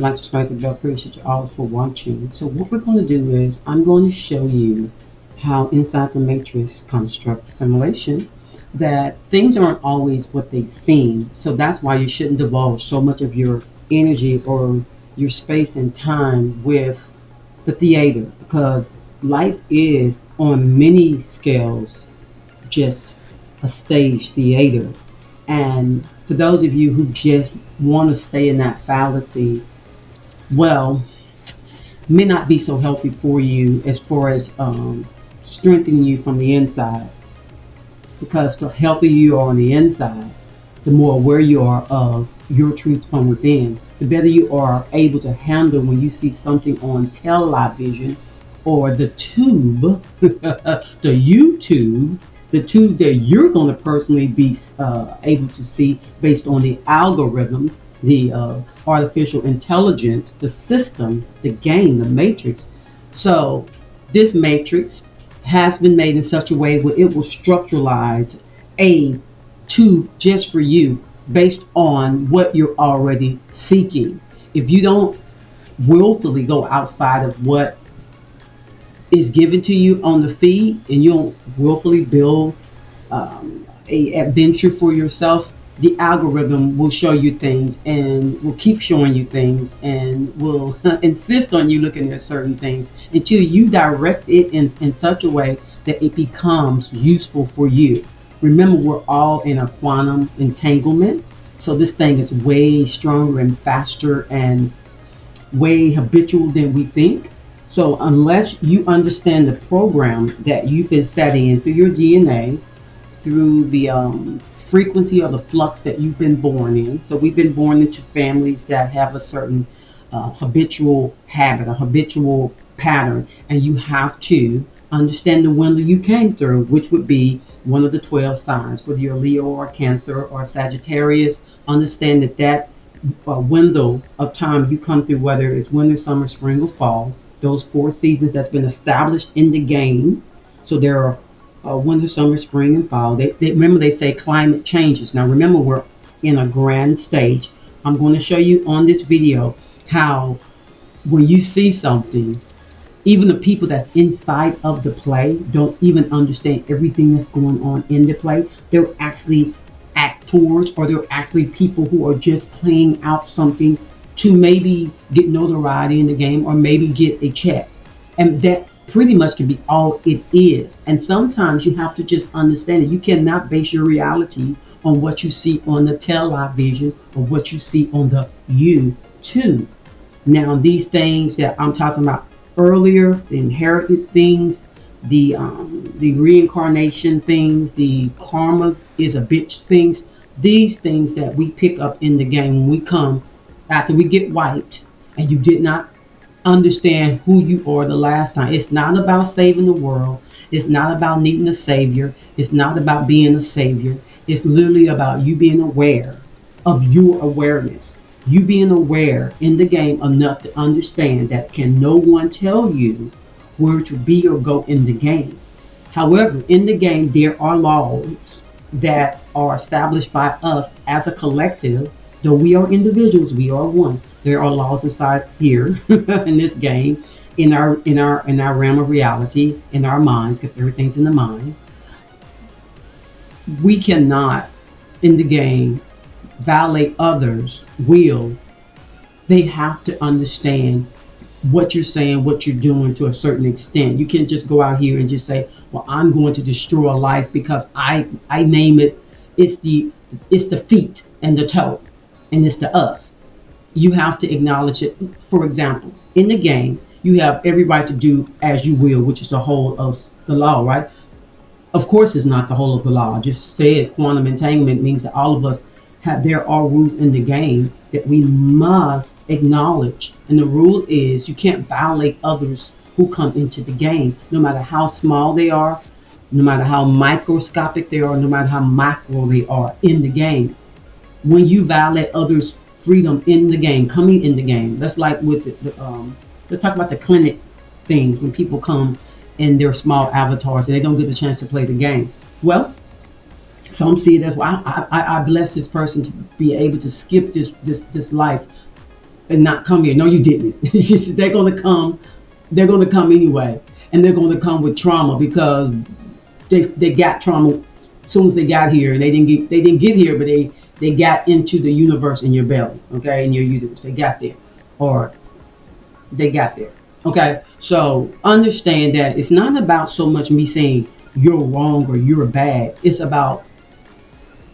like to subscribe to the bell. Appreciate you all for watching. So what we're going to do is I'm going to show you how inside the matrix construct simulation that things aren't always what they seem. So that's why you shouldn't divulge so much of your energy or your space and time with the theater, because life is on many scales just a stage theater. And for those of you who just want to stay in that fallacy, well, may not be so healthy for you as far as strengthening you from the inside. Because the healthier you are on the inside, the more aware you are of your truth from within, the better you are able to handle when you see something on television or the tube, the YouTube, the tube that you're going to personally be able to see based on the algorithm, the artificial intelligence, the system, the game, the matrix. So this matrix has been made in such a way where it will structuralize a tube just for you based on what you're already seeking. If you don't willfully go outside of what is given to you on the feed, and you don't willfully build a adventure for yourself, the algorithm will show you things and will keep showing you things and will insist on you looking at certain things until you direct it in such a way that it becomes useful for you. Remember, we're all in a quantum entanglement, so this thing is way stronger and faster and way habitual than we think. So unless you understand the program that you've been setting in through your DNA, through the frequency of the flux that you've been born in. So we've been born into families that have a certain habitual habit, a habitual pattern, and you have to understand the window you came through, which would be one of the 12 signs, whether you're Leo or Cancer or Sagittarius. Understand that window of time you come through, whether it's winter, summer, spring, or fall, those 4 seasons that's been established in the game. So there are winter, summer, spring, and fall. They remember, they say climate changes. Now remember, we're in a grand stage. I'm going to show you on this video how when you see something, even the people that's inside of the play don't even understand everything that's going on in the play. They're actually actors, or they're actually people who are just playing out something to maybe get notoriety in the game or maybe get a check. And that pretty much can be all it is. And sometimes you have to just understand it. You cannot base your reality on what you see on the television or what you see on the YouTube. Now, these things that I'm talking about earlier, the inherited things, the reincarnation things, the karma is a bitch things, these things that we pick up in the game when we come after we get wiped and you did not understand who you are the last time. It's not about saving the world. It's not about needing a savior. It's not about being a savior. It's literally about you being aware of your awareness. You being aware in the game enough to understand that can no one tell you where to be or go in the game. However, in the game, there are laws that are established by us as a collective. Though we are individuals, we are one. There are laws inside here in this game, in our realm of reality, in our minds, because everything's in the mind. We cannot, in the game, violate others' will. They have to understand what you're saying, what you're doing to a certain extent. You can't just go out here and just say, well, I'm going to destroy a life because I name it, it's the feet and the toe, and it's the us. You have to acknowledge it. For example, in the game, you have every right to do as you will, which is the whole of the law, right? Of course, it's not the whole of the law. I just said quantum entanglement means that all of us there are rules in the game that we must acknowledge. And the rule is you can't violate others who come into the game, no matter how small they are, no matter how microscopic they are, no matter how macro they are in the game. When you violate others' freedom in the game, coming in the game, that's like with let's talk about the clinic things, when people come in their small avatars and they don't get the chance to play the game. Well, some see it as, well, I bless this person to be able to skip this life and not come here. No, you didn't. They're going to come. They're going to come anyway, and they're going to come with trauma because they got trauma as soon as they got here, and they didn't get here, but they got into the universe in your belly, okay, in your uterus. They got there, or they got there. Okay, so understand that it's not about so much me saying you're wrong or you're bad. It's about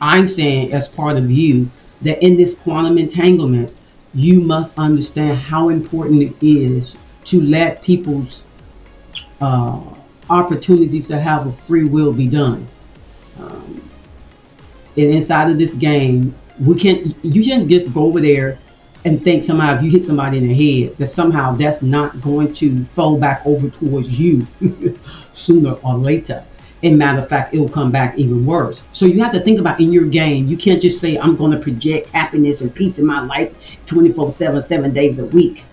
I'm saying as part of you that in this quantum entanglement, you must understand how important it is to let people's uh, opportunities to have a free will be done. Um, and inside of this game, we can't. You can't just go over there and think somehow if you hit somebody in the head that somehow that's not going to fold back over towards you sooner or later. In matter of fact, it'll come back even worse. So you have to think about in your game. You can't just say I'm going to project happiness and peace in my life 24/7, 7 days a week,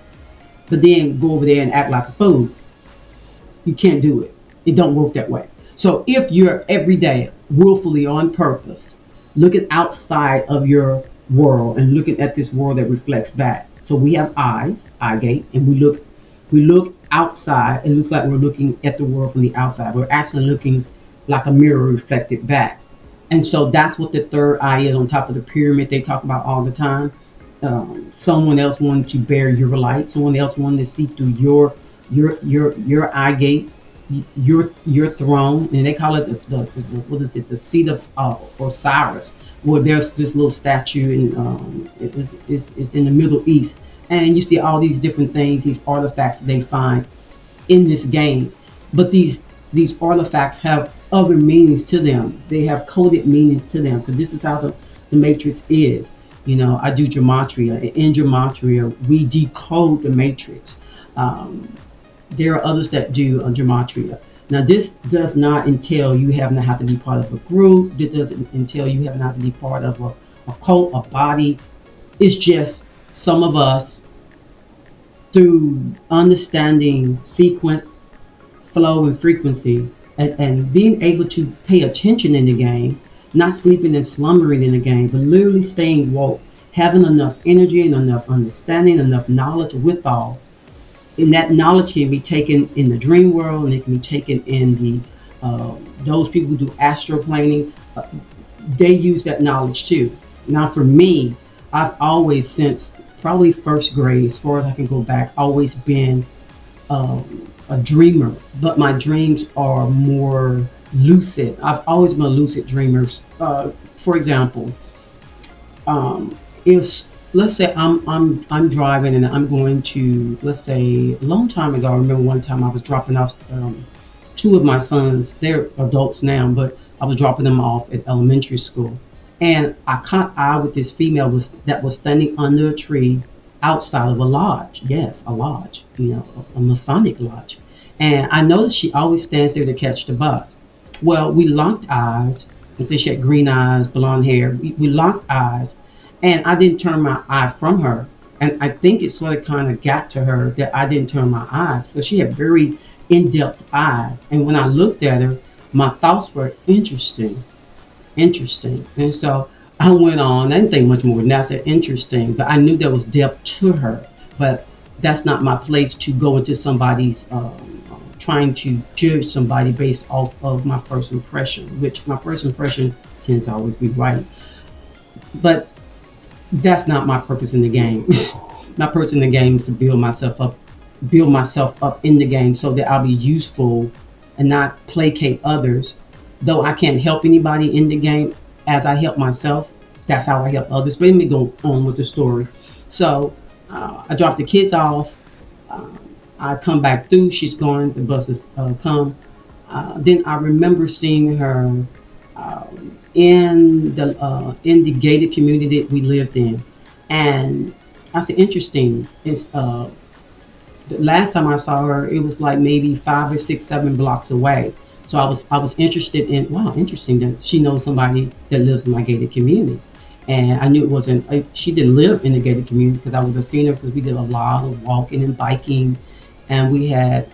but then go over there and act like a fool. You can't do it. It don't work that way. So if you're every day willfully on purpose, looking outside of your world and looking at this world that reflects back. So we have eyes, eye gate, and we look outside. It looks like we're looking at the world from the outside. We're actually looking like a mirror reflected back. And so that's what the third eye is on top of the pyramid they talk about all the time. Someone else wanted to bear your light. Someone else wanted to see through your eye gate, your throne, and they call it the what is it? The seat of Osiris, where there's this little statue, and it's in the Middle East, and you see all these different things, these artifacts they find in this game. But these artifacts have other meanings to them. They have coded meanings to them because this is how the matrix is. I do gematria. And in gematria, we decode the matrix. Um, there are others that do gematria. Now, this does not entail you having to have to be part of a group. This doesn't entail you having to have to be part of a cult, a body. It's just some of us, through understanding sequence, flow, and frequency, and being able to pay attention in the game, not sleeping and slumbering in the game, but literally staying woke, having enough energy and enough understanding, enough knowledge withal. And that knowledge can be taken in the dream world, and it can be taken in the those people who do astroplaning. They use that knowledge too. Now, for me, I've always, since probably first grade, as far as I can go back, always been a dreamer, but my dreams are more lucid. I've always been a lucid dreamer. For example, if let's say I'm driving and I'm going to, let's say a long time ago, I remember one time I was dropping off two of my sons. They're adults now, but I was dropping them off at elementary school, and I caught eye with this female that was standing under a tree outside of a lodge. Yes, a lodge, a Masonic lodge. And I noticed she always stands there to catch the bus. Well, we locked eyes. I think she had green eyes, blonde hair. We locked eyes, and I didn't turn my eye from her. And I think it sort of kind of got to her that I didn't turn my eyes because she had very in-depth eyes. And when I looked at her, my thoughts were interesting, interesting. And so I went on. I didn't think much more than that. I said interesting, but I knew there was depth to her. But that's not my place to go into somebody's trying to judge somebody based off of my first impression, which my first impression tends to always be right. But that's not my purpose in the game. My purpose in the game is to build myself up in the game so that I'll be useful and not placate others. Though I can't help anybody in the game as I help myself, that's how I help others. But let me go on with the story. So I dropped the kids off. Uh, I come back through. She's gone. The buses come. Then I remember seeing her in the gated community that we lived in, and I said, "Interesting." It's the last time I saw her, it was like maybe 5 or 6, 7 blocks away. So I was interested in, wow, interesting that she knows somebody that lives in my gated community. And I knew it wasn't, she didn't live in the gated community because I would have seen her because we did a lot of walking and biking, and we had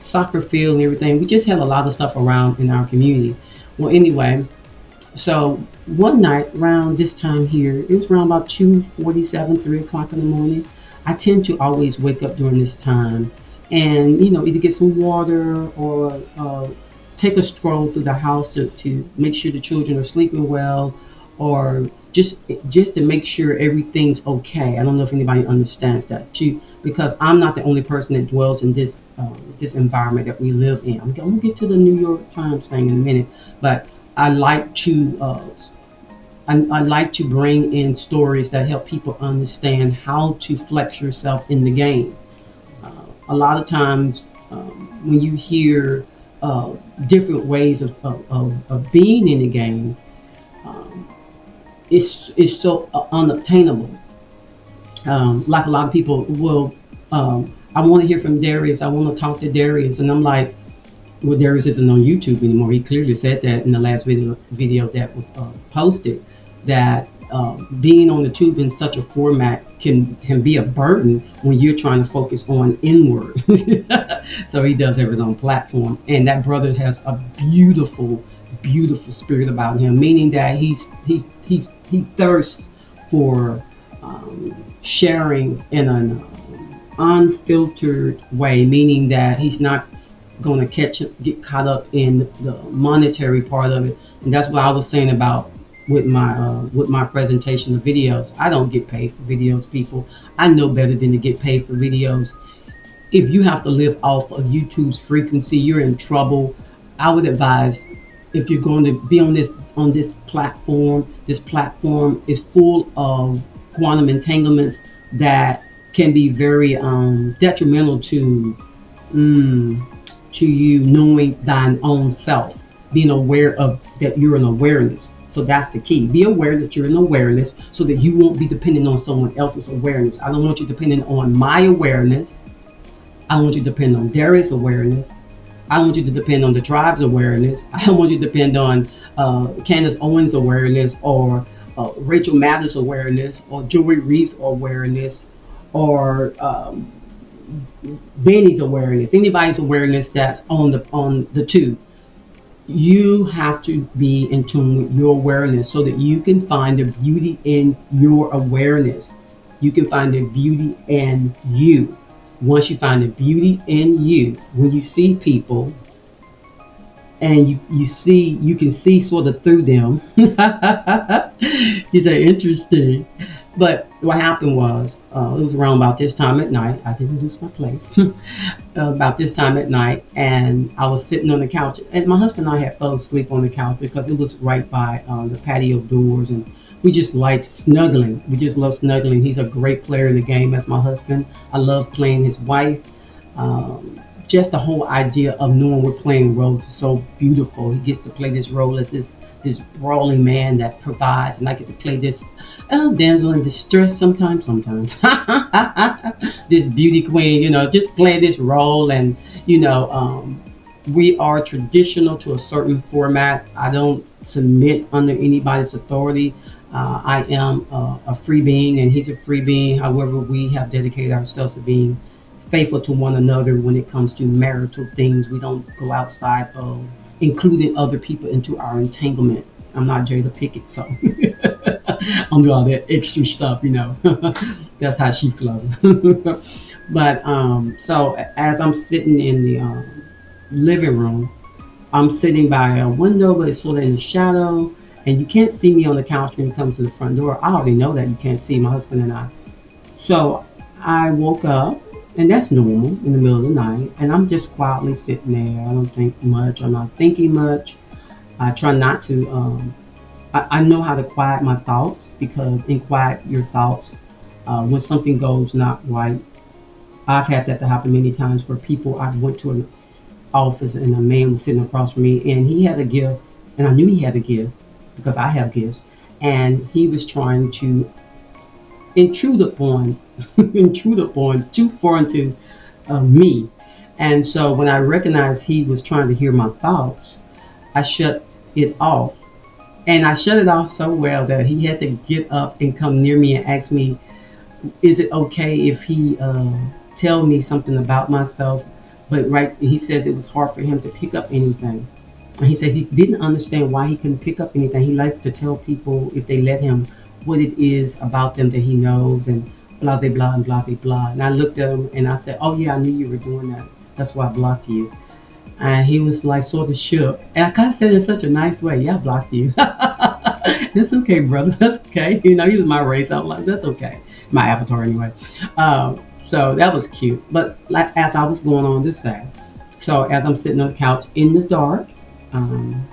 soccer field and everything. We just had a lot of stuff around in our community. Well, anyway, So one night around this time here, it was around about 2:47, 3 o'clock in the morning. I tend to always wake up during this time, and either get some water or take a stroll through the house to make sure the children are sleeping well, or just to make sure everything's okay. I don't know if anybody understands that too, because I'm not the only person that dwells in this environment that we live in. I'm gonna get to the New York Times thing in a minute, but I like to I like to bring in stories that help people understand how to flex yourself in the game. A lot of times, when you hear different ways of being in the game, um, it's so unobtainable. Like a lot of people will, I want to hear from Darius. I want to talk to Darius, and I'm like, well, Darius isn't on YouTube anymore. He clearly said that in the last video that was posted, that being on the tube in such a format can be a burden when you're trying to focus on inward. So he does have his own platform, and that brother has a beautiful, beautiful spirit about him, meaning that he thirsts for sharing in an unfiltered way, meaning that he's not going to get caught up in the monetary part of it. And that's what I was saying about with my presentation of videos. I don't get paid for videos, people. I know better than to get paid for videos. If you have to live off of YouTube's frequency, you're in trouble. I would advise, if you're going to be on this platform is full of quantum entanglements that can be very detrimental mm, to you knowing thine own self, being aware of that you're an awareness. So that's the key. Be aware that you're an awareness so that you won't be dependent on someone else's awareness. I don't want you dependent on my awareness. I don't want you to depend on Darius' awareness. I don't want you to depend on the tribe's awareness. I don't want you to depend on Candace Owens' awareness, or Rachel Mathers' awareness, or Joey Reed's awareness, or Benny's awareness, anybody's awareness that's on the tube. You have to be in tune with your awareness so that you can find the beauty in your awareness. You can find the beauty in you. Once you find the beauty in you, when you see people and you can see sort of through them. You say interesting. But what happened was, it was around about this time at night. I didn't lose my place. About this time at night, and I was sitting on the couch, and my husband and I had fell asleep on the couch because it was right by the patio doors, and we just liked snuggling. We just love snuggling. He's a great player in the game as my husband. I love playing his wife. Just the whole idea of knowing we're playing roles is so beautiful. He gets to play this role as this brawling man that provides, and I get to play this damsel in distress sometimes. This beauty queen, just play this role, and we are traditional to a certain format. I don't submit under anybody's authority. I am a free being, and he's a free being. However, we have dedicated ourselves to being faithful to one another when it comes to marital things. We don't go outside of including other people into our entanglement. I'm not Jada Pickett, so I don't do all that extra stuff. That's how she flows. But so as I'm sitting in the living room, I'm sitting by a window, but it's sort of in the shadow, and you can't see me on the couch when you come to the front door. I already know that you can't see my husband and I. So I woke up, and that's normal in the middle of the night, and I'm just quietly sitting there. I don't think much. I'm not thinking much. I try not to. I know how to quiet my thoughts, because in quiet your thoughts, when something goes not right, I've had that to happen many times where I went to an office and a man was sitting across from me, and he had a gift, and I knew he had a gift because I have gifts, and he was trying to intrude upon too far into me. And so when I recognized he was trying to hear my thoughts, I shut it off. And I shut it off so well that he had to get up and come near me and ask me, is it okay if he tell me something about myself? But right, he says it was hard for him to pick up anything. And he says he didn't understand why he couldn't pick up anything. He likes to tell people, if they let him, what it is about them that he knows, and blah blah blah and blah blah blah. And I looked at him and I said, "Oh yeah, I knew you were doing that. That's why I blocked you." And he was like sort of shook. And I kind of said it in such a nice way, "Yeah, I blocked you." That's okay, brother. That's okay. You know, he was my race. I was like, that's okay. My avatar anyway. So that was cute. But like as I was going on to say, so as I'm sitting on the couch in the dark, um,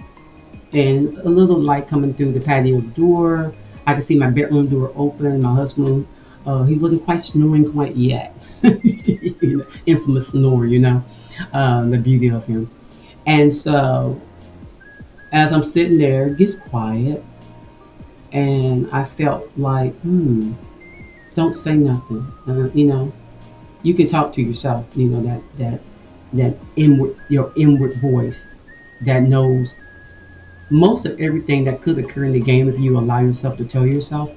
and a little light coming through the patio door, I could see my bedroom door open. My husband, he wasn't quite snoring quite yet. You know, infamous snore, you know, the beauty of him. And so as I'm sitting there, it gets quiet, and I felt like, don't say nothing. You know, you can talk to yourself. You know that inward, your inward voice that knows most of everything that could occur in the game if you allow yourself to tell yourself.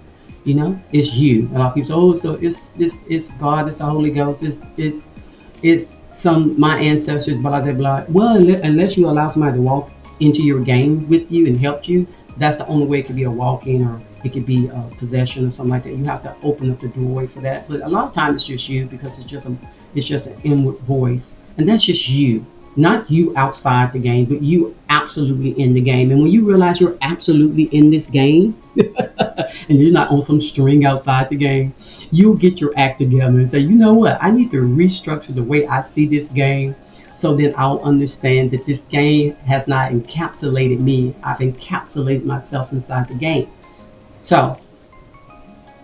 You know, it's you. A lot of people say, "Oh, it's God, it's the Holy Ghost, it's some my ancestors, blah blah blah." Well, unless you allow somebody to walk into your game with you and help you, that's the only way it could be a walk-in, or it could be a possession or something like that. You have to open up the doorway for that. But a lot of times it's just you, because it's just an inward voice, and that's just you, not you outside the game, but you absolutely in the game. And when you realize you're absolutely in this game, and you're not on some string outside the game, you'll get your act together and say, you know what, I need to restructure the way I see this game, so then I'll understand that this game has not encapsulated me. I've encapsulated myself inside the game. So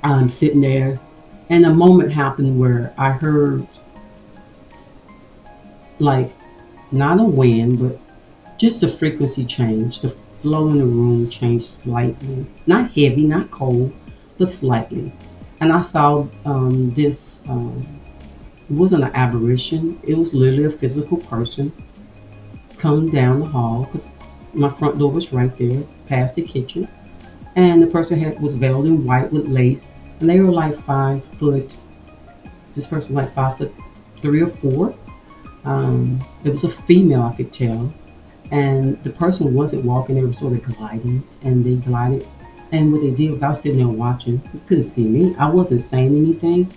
I'm sitting there, and a moment happened where I heard, like, not a wind, but just the frequency change. The flow in the room changed slightly. Not heavy, not cold, but slightly. And I saw this, it wasn't an aberration, it was literally a physical person come down the hall, because my front door was right there, past the kitchen. And the person was veiled in white with lace. And they were like 5 foot, this person was like 5'3" or 4". It was a female, I could tell. And the person wasn't walking, they were sort of gliding, and they glided. And what they did was, I was sitting there watching. You couldn't see me. I wasn't saying anything.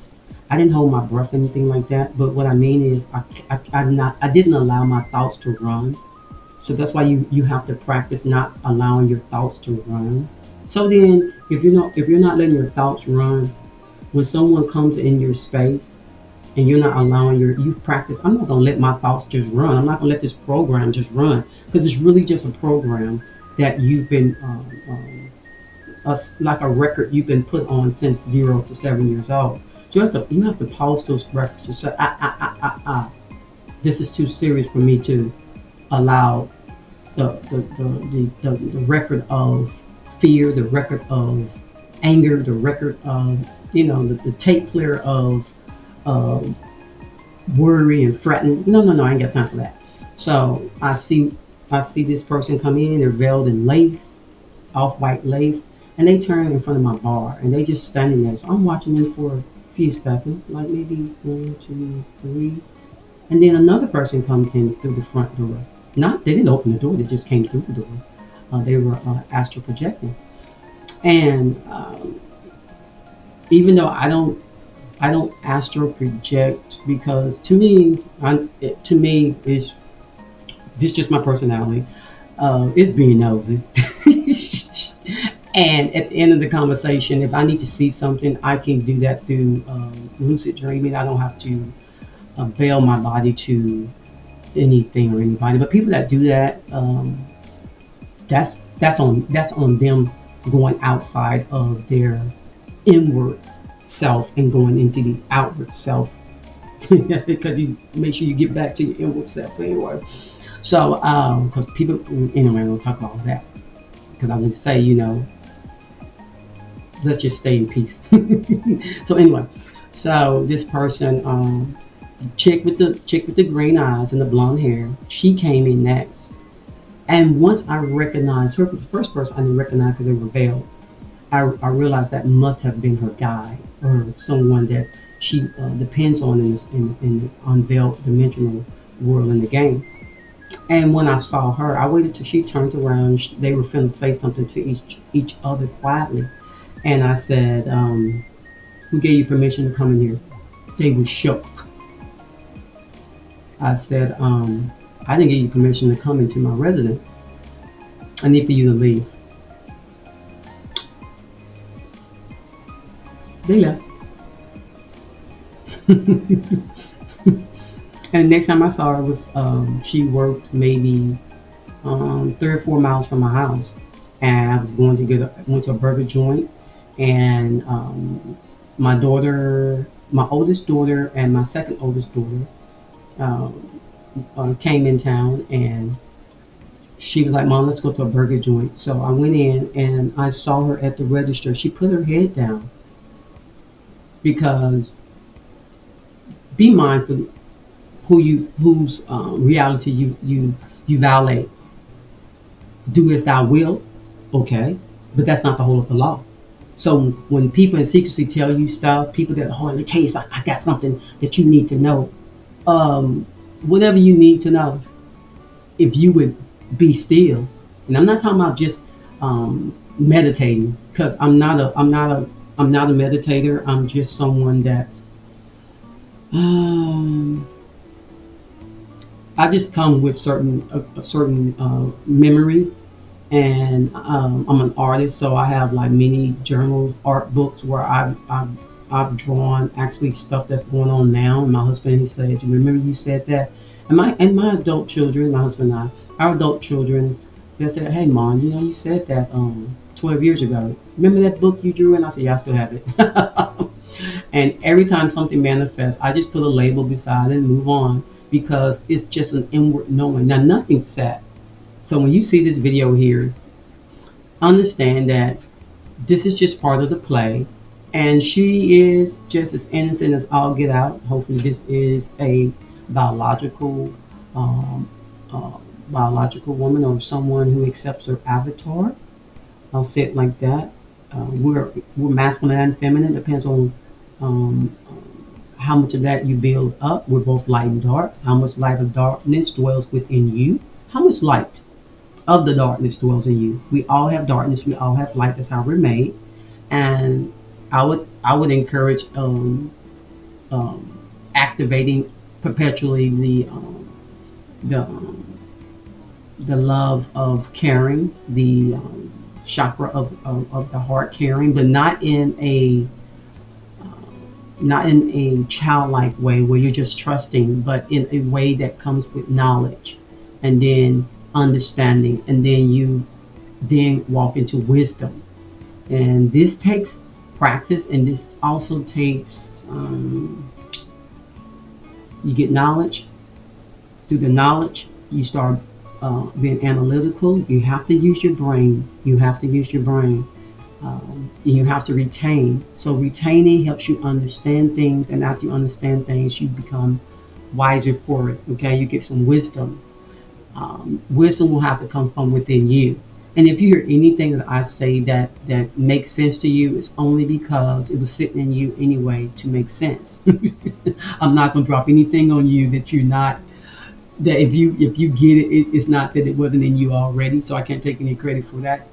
I didn't hold my breath or anything like that. But what I mean is, I didn't allow my thoughts to run. So that's why you have to practice not allowing your thoughts to run. So then, if you're not letting your thoughts run, when someone comes in your space and you're not allowing you've practiced, I'm not going to let my thoughts just run. I'm not going to let this program just run, because it's really just a program that you've been, like a record you've been put on since 0 to 7 years old. So you have to pause those records and say, this is too serious for me to allow the record of fear, the record of anger, the record of, the tape player of uh, worry and fretting. No, no, no, I ain't got time for that. So I see this person come in. They're veiled in lace, off-white lace, and they turn in front of my bar, and they just standing there. So I'm watching them for a few seconds, like maybe 1, 2, 3, and then another person comes in through the front door. Not They didn't open the door; they just came through the door. They were astral projecting, and even though I don't astral project, because to me is this just my personality. It's being nosy. And at the end of the conversation, if I need to see something, I can do that through lucid dreaming. I don't have to veil my body to anything or anybody. But people that do that, that's on them going outside of their inward self and going into the outward self, because you make sure you get back to your inward self anyway. So because people, anyway, I don't talk about all that, because I would say, let's just stay in peace. So anyway, so this person, chick with the green eyes and the blonde hair, she came in next. And once I recognized her, the first person I didn't recognize because they were veiled, I realized that must have been her guide, or someone that she depends on in the unveiled dimensional world in the game. And when I saw her, I waited till she turned around. They were finna say something to each other quietly, and I said, "Who gave you permission to come in here?" They were shook. I said, "I didn't give you permission to come into my residence. I need for you to leave." They left. And the next time I saw her was she worked maybe 3 or 4 miles from my house, and I was going to went to a burger joint, and my daughter, my oldest daughter, and my second oldest daughter came in town, and she was like, "Mom, let's go to a burger joint." So I went in, and I saw her at the register. She put her head down because be mindful whose reality you violate. Do as thou will, okay, but that's not the whole of the law. So when people in secrecy tell you stuff, people that let me tell you something, I got something that you need to know. Whatever you need to know, if you would be still, and I'm not talking about just meditating, because I'm not a meditator. I'm just someone that's um, I just come with a certain memory, and I'm an artist, so I have like many journals, art books where I've drawn actually stuff that's going on now. And my husband, he says, "Remember you said that?" And my adult children, my husband and our adult children, they said, "Hey, Mom, you said that 12 years ago. Remember that book you drew?" And I said, "Yeah, I still have it." And every time something manifests, I just put a label beside it and move on, because it's just an inward knowing. Now, nothing's set. So when you see this video here, understand that this is just part of the play, and she is just as innocent as all get out. Hopefully, this is a biological, um, uh, biological woman, or someone who accepts her avatar. I'll say it like that. We're masculine and feminine. Depends on how much of that you build up. We're both light and dark. How much light of darkness dwells within you? How much light of the darkness dwells in you? We all have darkness. We all have light. That's how we're made. And I would encourage activating perpetually the love of caring, the chakra of the heart caring, but not in a childlike way where you're just trusting, but in a way that comes with knowledge, and then understanding, and then walk into wisdom. And this takes practice, and this also takes you get knowledge. Through the knowledge, you start being analytical. You have to use your brain. You have to use your brain. You have to retain. So retaining helps you understand things, and after you understand things, you become wiser for it. Okay, you get some wisdom. Wisdom will have to come from within you. And if you hear anything that I say that makes sense to you, it's only because it was sitting in you anyway to make sense. I'm not going to drop anything on you that you're not. That if you get it's not that it wasn't in you already. So I can't take any credit for that.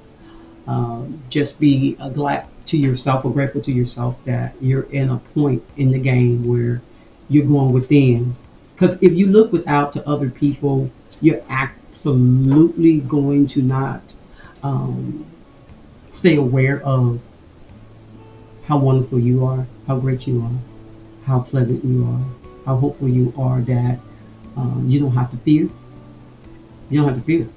Just be glad to yourself, or grateful to yourself, that you're in a point in the game where you're going within. Because if you look without to other people, you're absolutely going to not um, stay aware of how wonderful you are, how great you are, how pleasant you are, how hopeful you are, that you don't have to fear. You don't have to fear.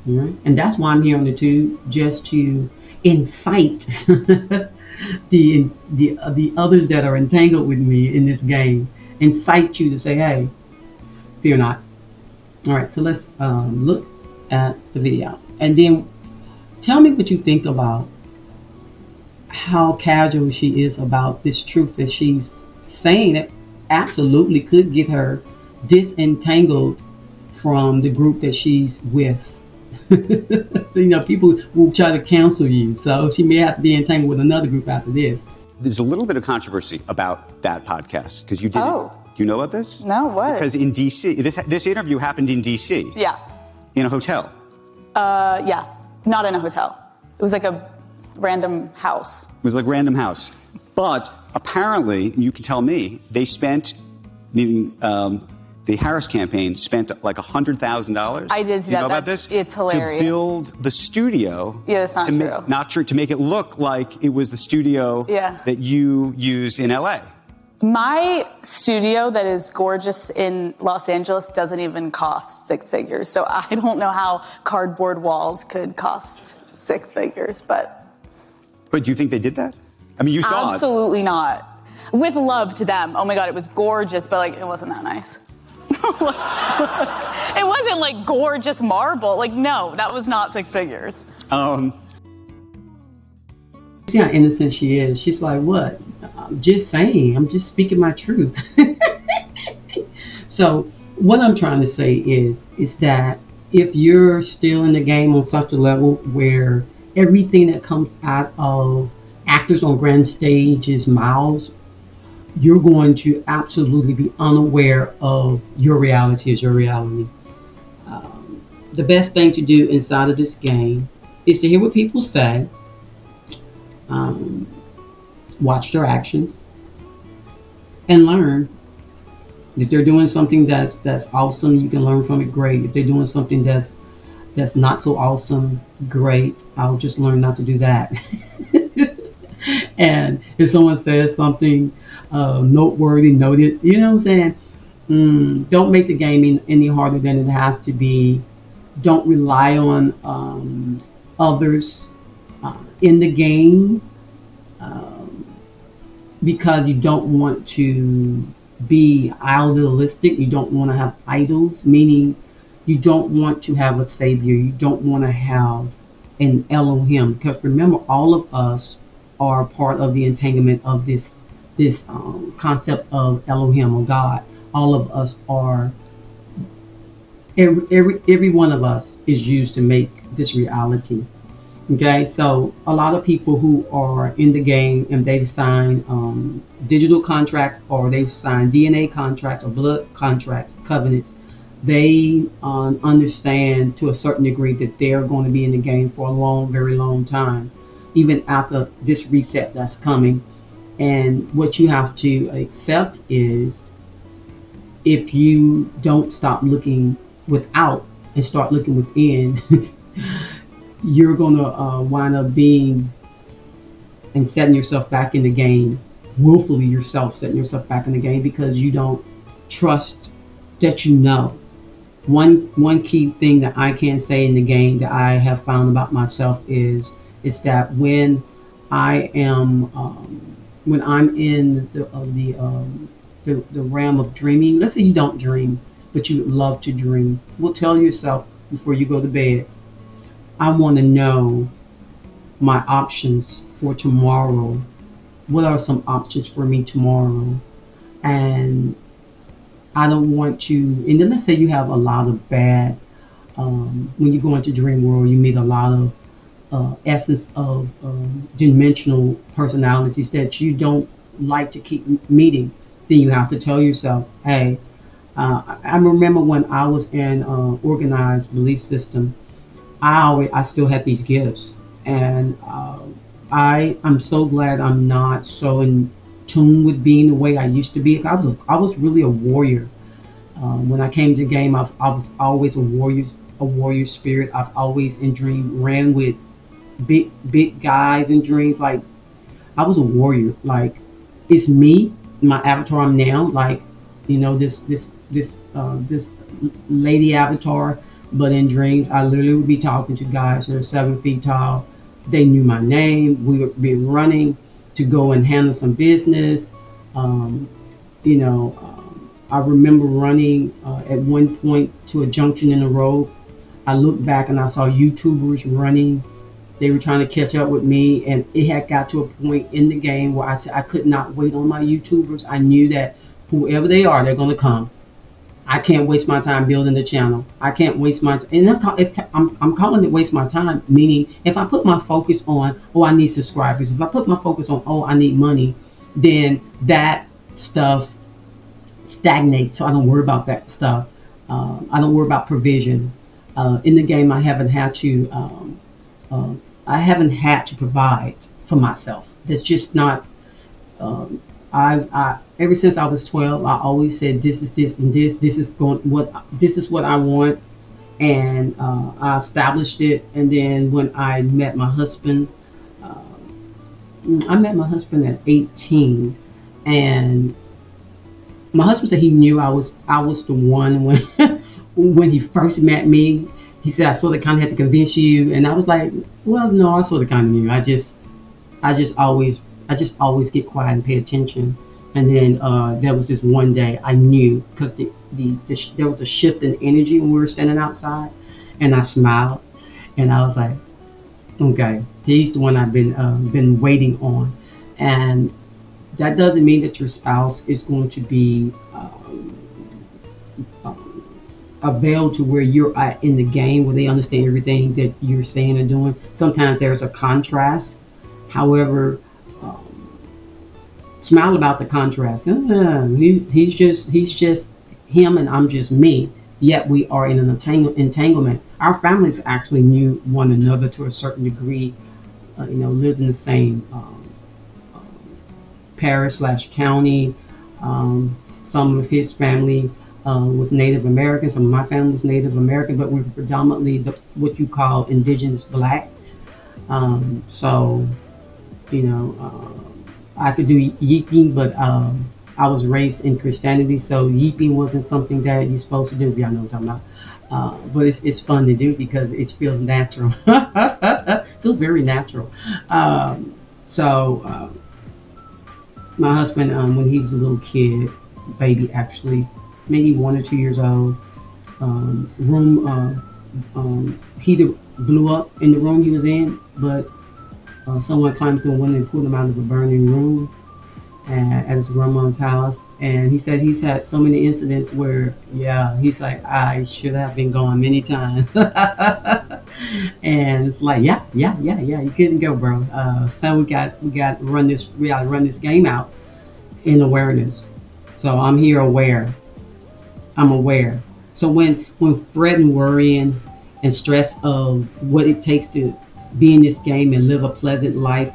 Right? And that's why I'm here on the tube, just to incite the others that are entangled with me in this game, incite you to say, "Hey, fear not." All right, so let's look at the video, and then tell me what you think about how casual she is about this truth that she's saying, that absolutely could get her disentangled from the group that she's with. People will try to cancel you, so she may have to be entangled with another group after this. There's a little bit of controversy about that podcast because you did Do you know about this? No, what? Because in D.C., this interview happened in D.C. Yeah. In a hotel. Yeah. Not in a hotel. It was like a random house. It was like a random house. But apparently, you can tell me, they spent, meaning the Harris campaign spent like $100,000. I did see you that. know about this? It's hilarious. To build the studio. Yeah, that's not true. Not true. To make it look like it was the studio that you used in L.A. My studio that is gorgeous in Los Angeles doesn't even cost six figures. So I don't know how cardboard walls could cost six figures, but. But do you think they did that? I mean, you saw Absolutely not. With love to them. Oh my God, it was gorgeous, but like, it wasn't that nice. It wasn't like gorgeous marble. Like, no, that was not six figures. See how innocent she is. She's like, what? I'm just saying. I'm just speaking my truth. So what I'm trying to say is that if you're still in the game on such a level where everything that comes out of actors on grand stage's mouths, you're going to absolutely be unaware of your reality as your reality. The best thing to do inside of this game is to hear what people say, watch their actions, and learn. If they're doing something that's awesome, you can learn from it. Great. If they're doing something that's not so awesome, great. I'll just learn not to do that. And if someone says something noteworthy, noted, you know what I'm saying? Don't make the game any harder than it has to be. Don't rely on others in the game because you don't want to be idealistic. You don't want to have idols, meaning you don't want to have a savior. You don't want to have an Elohim. Because remember, all of us are part of the entanglement of this concept of Elohim or God. All of us are. Every one of us is used to make this reality. Okay, so a lot of people who are in the game and they've signed digital contracts or they've signed DNA contracts or blood contracts, covenants, they understand to a certain degree that they're going to be in the game for a long, very long time, even after this reset that's coming. And what you have to accept is if you don't stop looking without and start looking within, you're going to wind up being and setting yourself back in the game, willfully yourself setting yourself back in the game because you don't trust that you know. One key thing that I can say in the game that I have found about myself is that when I am when I'm in the realm of dreaming, let's say you don't dream, but you love to dream, well, tell yourself before you go to bed, I want to know my options for tomorrow. What are some options for me tomorrow? And I don't want to, and then let's say you have a lot of bad, when you go into dream world, you meet a lot of essence of dimensional personalities that you don't like to keep meeting. Then you have to tell yourself, hey, I remember when I was in organized belief system, I still had these gifts, and I'm so glad I'm not so in tune with being the way I used to be. I was really a warrior. When I came to the game, I was always a warrior spirit. I've always in dream ran with big guys in dreams. Like I was a warrior. Like it's me, my avatar I'm now. Like this lady avatar. But in dreams, I literally would be talking to guys who are 7 feet tall. They knew my name. We would be running to go and handle some business. I remember running at one point to a junction in the road. I looked back and I saw YouTubers running. They were trying to catch up with me, and it had got to a point in the game where I said I could not wait on my YouTubers. I knew that whoever they are, they're going to come. I can't waste my time building the channel. I can't waste my time. And I'm calling it waste my time, meaning if I put my focus on, oh, I need subscribers. If I put my focus on, oh, I need money, then that stuff stagnate, so I don't worry about that stuff. I don't worry about provision. In the game, I haven't had to provide for myself. That's just not. I ever since I was 12, I always said this is this and this. This is what I want, and I established it. And then when I met my husband, uh, I met my husband at 18, and my husband said he knew I was the one when when he first met me. He said I sort of kind of had to convince you, and I was like, well, no, I sort of kind of knew. I just always get quiet and pay attention. And then there was this one day I knew because there was a shift in energy when we were standing outside, and I smiled, and I was like, okay, he's the one I've been waiting on, and that doesn't mean that your spouse is going to be availed to where you're at in the game, where they understand everything that you're saying and doing. Sometimes there's a contrast. However, smile about the contrast. He's just him, and I'm just me. Yet we are in an entanglement. Our families actually knew one another to a certain degree. Lived in the same parish slash county. Some of his family was Native American. Some of my family was Native American, but we were predominantly what you call indigenous black. So, you know, I could do yeeking, but I was raised in Christianity, so yeeping wasn't something that you're supposed to do. Y'all know what I'm talking about. But it's fun to do because it feels natural. Feels very natural. So my husband, when he was a little kid, baby actually, maybe 1 or 2 years old, room heater blew up in the room he was in, but someone climbed through a window and pulled him out of a burning room at his grandma's house. And he said he's had so many incidents where, yeah, he's like, I should have been gone many times. And it's like, yeah, you couldn't go, bro. We got to run this. We got to run this game out in awareness. So I'm here aware. I'm aware. So when fretting, worrying, and stress of what it takes to be in this game and live a pleasant life,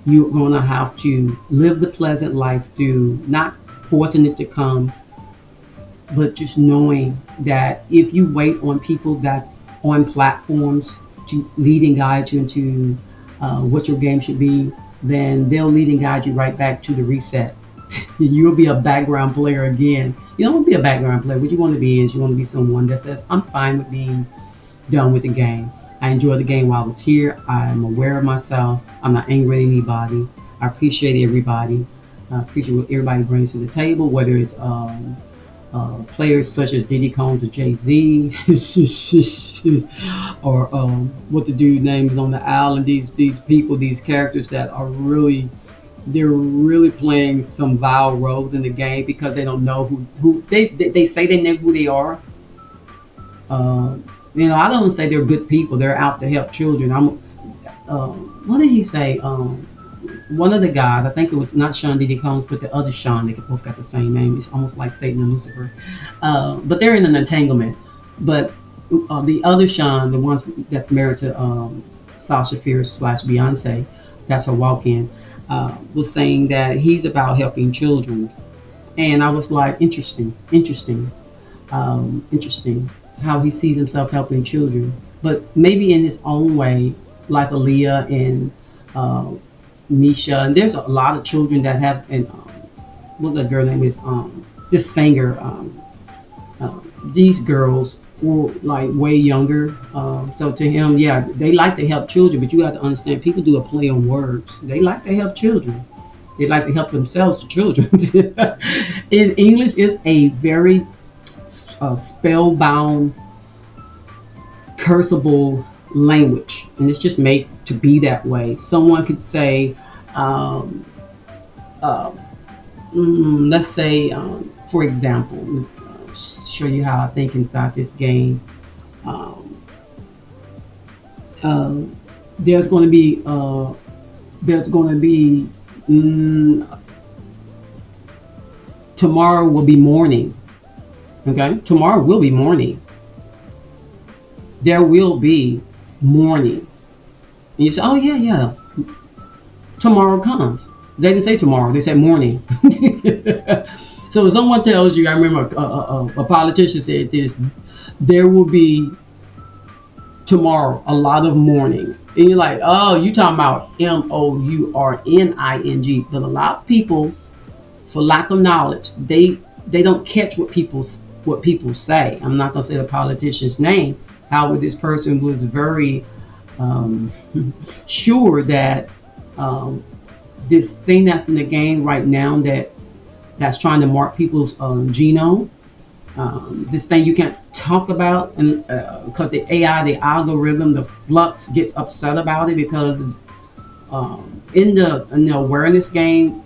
you're gonna have to live the pleasant life through not forcing it to come, but just knowing that if you wait on people that's on platforms to lead and guide you into what your game should be, then they'll lead and guide you right back to the reset. You'll be a background player again. You don't want to be a background player. What you want to be is you want to be someone that says, I'm fine with being done with the game. I enjoyed the game while I was here. I'm aware of myself. I'm not angry at anybody. I appreciate everybody. I appreciate what everybody brings to the table, whether it's players such as Diddy Combs or Jay-Z, or what the dude name is on the island. These people, these characters that are they're really playing some vile roles in the game because they don't know who they say they know who they are. Uh, I don't say they're good people. They're out to help children. What did he say? One of the guys, I think it was not Sean Diddy Combs, but the other Sean. They both got the same name. It's almost like Satan and Lucifer. But they're in an entanglement. But the other Sean, the ones that's married to Sasha Fierce slash Beyonce, that's her walk-in, was saying that he's about helping children. And I was like, interesting how he sees himself helping children, but maybe in his own way, like Aaliyah and Misha. And there's a lot of children that have, and what the girl name is, this singer. These girls were like way younger. So to him, yeah, they like to help children, but you have to understand, people do a play on words. They like to help children. They like to help themselves to children. In English, is a very spellbound, curseable language, and it's just made to be that way. Someone could say, um, uh, let's say, for example, show you how I think inside this game. Um, uh, there's going to be there's going to be tomorrow will be morning. Okay, tomorrow will be morning. There will be morning. And you say, oh yeah, yeah, tomorrow comes. They didn't say tomorrow, they said morning. So if someone tells you, I remember a politician said this, there will be tomorrow a lot of morning. And you're like, oh, you talking about Mourning. But a lot of people, for lack of knowledge, they don't catch what people say. I'm not gonna say the politician's name. However, this person was very um, sure that um, this thing that's in the game right now that's trying to mark people's genome. This thing you can't talk about, and because the AI, the algorithm, the flux gets upset about it because in the awareness game,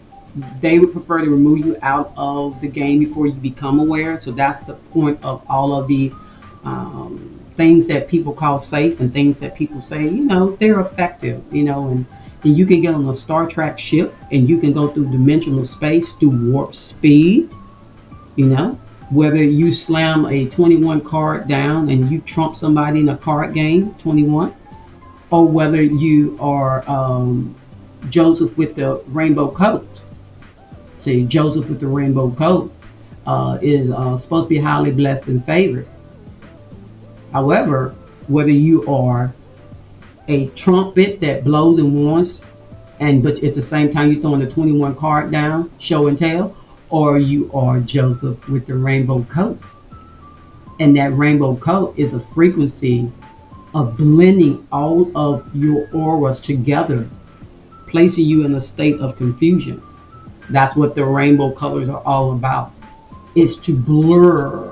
they would prefer to remove you out of the game before you become aware. So that's the point of all of the things that people call safe and things that people say, they're effective, and you can get on a Star Trek ship and you can go through dimensional space through warp speed, you know, whether you slam a 21 card down and you trump somebody in a card game, 21, or whether you are Joseph with the rainbow coat. See, Joseph with the rainbow coat is supposed to be highly blessed and favored. However, whether you are a trumpet that blows and warns, but at the same time you're throwing the 21 card down, show and tell, or you are Joseph with the rainbow coat. And that rainbow coat is a frequency of blending all of your auras together, placing you in a state of confusion. That's what the rainbow colors are all about. Is to blur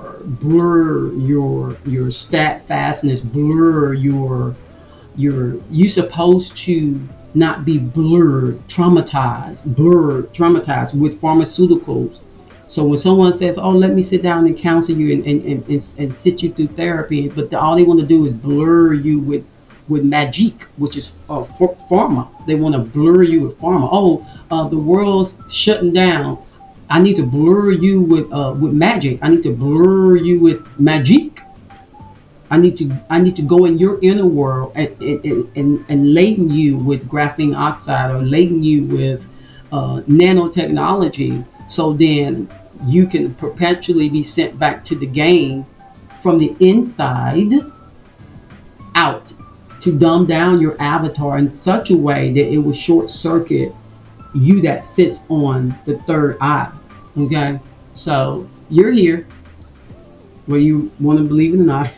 your stat fastness, blur you supposed to not be traumatized with pharmaceuticals. So when someone says, oh, let me sit down and counsel you and sit you through therapy, but all they want to do is blur you with magic, which is pharma. They want to blur you with pharma. Oh, the world's shutting down. I need to blur you with magic. I need to blur you with magic. I need to go in your inner world and laden you with graphene oxide or laden you with nanotechnology, so then you can perpetually be sent back to the game from the inside out to dumb down your avatar in such a way that it will short circuit you that sits on the third eye. Okay, so you're here whether you want to believe it or not.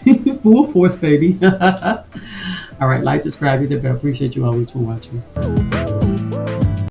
Full force, baby. All right, like, subscribe, hit that bell. Appreciate you always for watching.